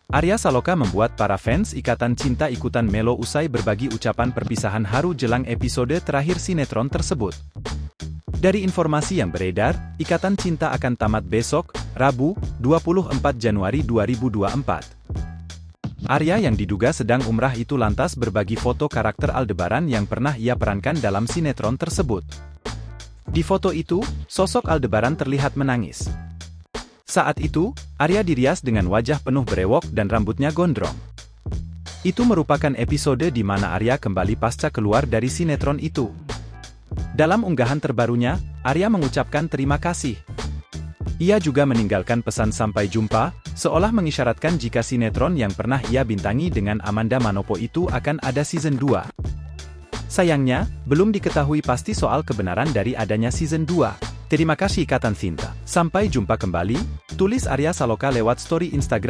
Arya Saloka membuat para fans Ikatan Cinta ikutan melo usai berbagi ucapan perpisahan haru jelang episode terakhir sinetron tersebut. Dari informasi yang beredar, Ikatan Cinta akan tamat besok, Rabu, 24 Januari 2024. Arya yang diduga sedang umrah itu lantas berbagi foto karakter Aldebaran yang pernah ia perankan dalam sinetron tersebut. Di foto itu, sosok Aldebaran terlihat menangis. Saat itu, Arya dirias dengan wajah penuh brewok dan rambutnya gondrong. Itu merupakan episode di mana Arya kembali pasca keluar dari sinetron itu. Dalam unggahan terbarunya, Arya mengucapkan terima kasih. Ia juga meninggalkan pesan sampai jumpa, seolah mengisyaratkan jika sinetron yang pernah ia bintangi dengan Amanda Manopo itu akan ada season 2. Sayangnya, belum diketahui pasti soal kebenaran dari adanya season 2. Terima kasih Ikatan Cinta. Sampai jumpa kembali, tulis Arya Saloka lewat story Instagram.